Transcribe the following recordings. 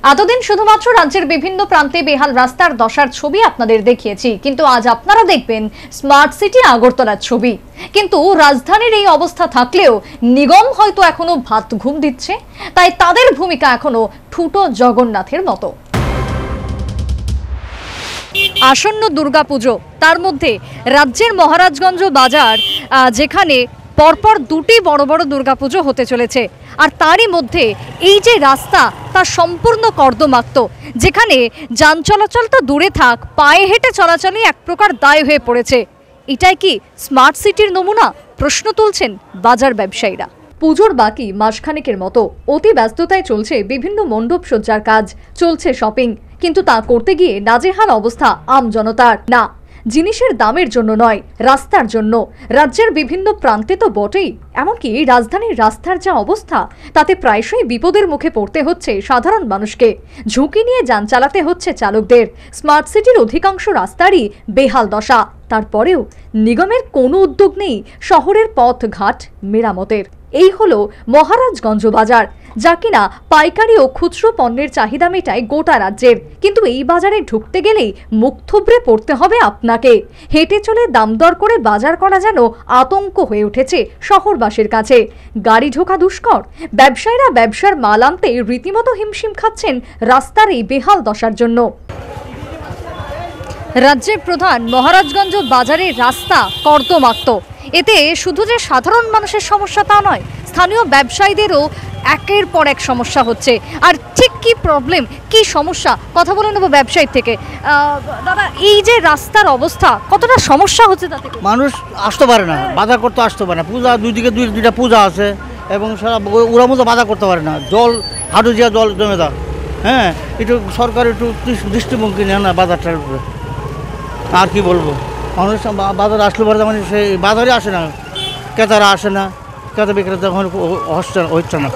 এতদিন শুধুমাত্র রাজ্যের বিভিন্ন প্রান্তে বেহাল রাস্তার দশার ছবি আপনাদের দেখিয়েছি, কিন্তু আজ আপনারা দেখবেন স্মার্ট সিটি আগরতলার ছবি। কিন্তু রাজধানীর এই অবস্থা থাকলেও নিগম হয়তো এখনো ভাত ঘুম দিচ্ছে, তাই তাদের ভূমিকা এখনো ঠুটো জগন্নাথের মতো। আসন্ন দুর্গাপুজো, তার মধ্যে রাজ্যের মহারাজগঞ্জ বাজার, যেখানে পরপর দুটি বড় বড় দুর্গাপুজো হতে চলেছে, আর তারই মধ্যে এই যে রাস্তা তা সম্পূর্ণ কর্দমাক্ত, যেখানে যান চলাচল তো দূরে থাক, পায়ে হেঁটে চলাচলই এক প্রকার দায় হয়ে পড়েছে। এটাই কি স্মার্ট সিটির নমুনা? প্রশ্ন তুলছেন বাজার ব্যবসায়ীরা। পুজোর বাকি মাসখানেকের মতো অতি ব্যস্ততায় চলছে বিভিন্ন মণ্ডপ সজ্জার কাজ, চলছে শপিং, কিন্তু তা করতে গিয়ে নাজেহাল অবস্থা আম জনতার। না, জিনিসের দামের জন্য নয়, রাস্তার জন্য। রাজ্যের বিভিন্ন প্রান্তে তো বটেই, এমনকি রাজধানীর রাস্তার যা অবস্থা, তাতে প্রায়শই বিপদের মুখে পড়তে হচ্ছে সাধারণ মানুষকে। ঝুঁকি নিয়ে যান চালাতে হচ্ছে চালকদের। স্মার্ট সিটির অধিকাংশ রাস্তারই বেহাল দশা, তারপরেও নিগমের কোনো উদ্যোগ নেই শহরের পথ ঘাট মেরামতের। এই হলো মহারাজগঞ্জ বাজার, যা কিনা পাইকারি ও খুচরো পণ্যের চাহিদা মেটায় গোটা রাজ্যের। কিন্তু এই বাজারে ঢুকতে গেলেই মুখ থুবড়ে পড়তে হবে আপনাকে। হেঁটে চলে দাম দর করে বাজার করা যেন আতঙ্ক হয়ে উঠেছে শহরবাসীর কাছে। গাড়ি ঢোকা দুষ্কর, ব্যবসায়ীরা ব্যবসার মাল আনতে রীতিমতো হিমশিম খাচ্ছেন রাস্তার এই বেহাল দশার জন্য। রাজ্যের প্রধান মহারাজগঞ্জ বাজারের রাস্তা কর্দমাক্ত। এতে শুধু যে সাধারণ মানুষের সমস্যা তা নয়, স্থানীয় ব্যবসায়ীদেরও একের পর এক সমস্যা হচ্ছে। আর ঠিক কি প্রবলেম, কি সমস্যা, কথা বলে নেব ব্যবসায়ী থেকে। দাদা, এই যে রাস্তার অবস্থা, কতটা সমস্যা হচ্ছে তাতে? মানুষ আসতে পারে না, বাজার করতে আসতে পারে না। পূজা দুইদিকে দুইটা পূজা আছে এবং সারা ওরা মতো বাজার করতে পারে না। জল হাঁটু জিয়া জল জমে দাও। হ্যাঁ, একটু সরকার একটু দৃষ্টিভঙ্গি নেয় না বাজারটার উপরে। আর কি বলবো, মানুষ বাজারে আসলে পরে মানে সেই বাজারে আসে না, ক্রেতারা আসে না, ক্রেতা বিক্রেতা হচ্ছে না।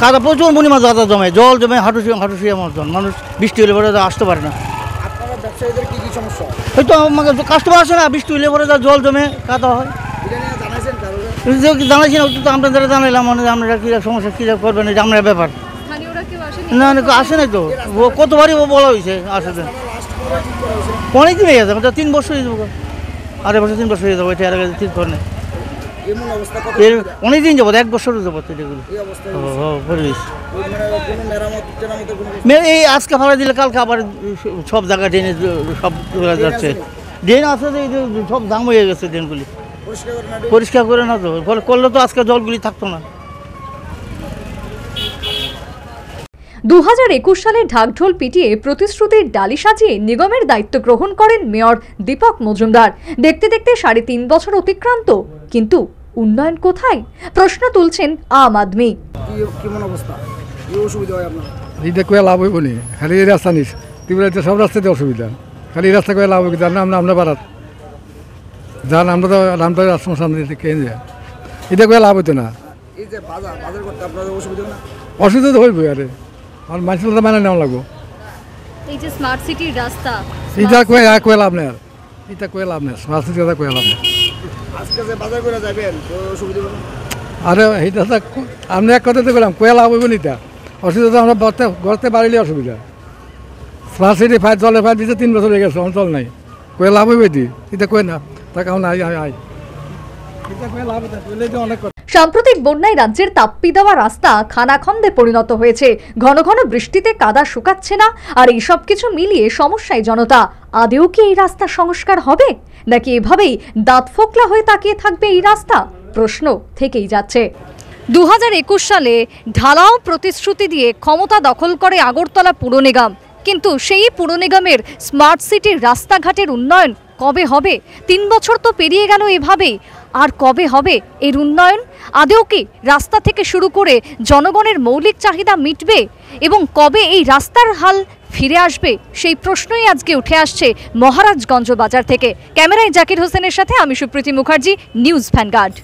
কাদা প্রচুর পরিমাণ দাদা জমে, জল জমে হাঁটুসি মতন। মানুষ বৃষ্টি হলে পরে আসতে পারে না। হয়তো আমাকে কাস্টমার আসে না, বৃষ্টি হলে পরে জল জমে কাদা হয়। জানাইছি না, তো আপনাদের জানাইলাম, মানে আপনারা কী সমস্যা কী করবেন, এটা আপনার ব্যাপার। না না, আসে নাই তো, কতবারই বলা হয়েছে আসে। অনেক দিন হয়ে যাবে, 3 বছর হয়ে যাবো, 2.5 বছর 3 বছর হয়ে যাবো। এটা আর আগে ঠিক করে নেই, অনেক দিন যাবো, 1 বছর যাবো। এই আজকে ফালা দিলে কালকে আবার সব জায়গায় ড্রেনে সব যাচ্ছে। ড্রেন আছে, সব দাম হয়ে গেছে ড্রেনগুলি, পরিষ্কার করে না তো, করলে তো আজকে জলগুলি থাকতো না। 2021 সালে ঢাকঢোল পিটিয়ে প্রতিশ্রুতির ডালি সাজিয়ে নিগমের দায়িত্ব গ্রহণ করেন মেয়র দীপক মজুমদার। দেখতে দেখতে 3.5 বছর অতিক্রান্ত, কিন্তু উন্নয়ন কোথায়? প্রশ্ন তুলছেন আম আদমি। কেমন অবস্থা, কি অসুবিধা হয় আপনার? এইটা কয়ে লাভ হইব নি, খালি এই রাস্তা নিস ত্রিপুরাতে সব রাস্তাতে অসুবিধা, খালি এই রাস্তা কয়ে লাভ হইব। যার নাম আমরা বাড়াত, যার আমরা তো নামটা রাস্তার সামনে কেন যায়, এটা কয়ে লাভ হইতো না। এই যে বাজার করতে আপনাদের অসুবিধা না? অসুবিধা তো হইব, আরে আর মানুষের তো মানে নেওয়া লাগবো। এই যে স্মার্ট সিটির রাস্তা, এটা কয়ে লাভ নেই, আর এটা কয়ে লাভ নেই, স্মার্ট সিটি কথা কয়ে লাভ নেই। আজকে যে বাজার করে যাবেন তো অসুবিধা হবে? আরে এইটা আমি এক কথাতে বললাম, কয়ে লাভ হইব না। অসুবিধা তো আমরা গড়তে বাড়িলে অসুবিধা। স্মার্ট সিটি জলের ফাইল দিতে 3 বছর হয়ে গেছে, অঞ্চল নাই, কয়ে লাভ হইবে দি, এটা কয়ে না, তা কারণ আই এটা কয়ে লাভ হইতে অনেক। সাম্প্রতিক বন্যায় রাজ্যের তাপ্পি দেওয়া রাস্তা খানাখন্দে পরিণত হয়েছে। ঘন ঘন বৃষ্টিতে কাদা শুকাচ্ছে না, আর এই সব কিছু মিলিয়ে সমস্যায় জনতা। আদেও কি এই রাস্তা সংস্কার হবে, নাকি এভাবেই দাঁত ফোকলা হয়ে তাকিয়ে থাকবে এই রাস্তা? প্রশ্ন থেকেই যাচ্ছে। 2021 সালে ঢালাও প্রতিশ্রুতি দিয়ে ক্ষমতা দখল করে আগরতলা পুর নিগম, কিন্তু সেই পুর নিগমের স্মার্ট সিটির রাস্তাঘাটের উন্নয়ন কবে হবে? 3 বছর তো পেরিয়ে গেল এভাবেই, আর কবে হবে এর উন্নয়ন? আদেও কি রাস্তা থেকে শুরু করে জনগণের মৌলিক চাহিদা মিটবে, এবং কবে এই রাস্তার হাল ফিরে আসবে? সেই প্রশ্নই আজকে উঠে আসছে মহারাজগঞ্জ বাজার থেকে। ক্যামেরায় জাকির হোসেনের সাথে আমি সুপ্রীতি মুখার্জি, নিউজ ভ্যানগার্ড।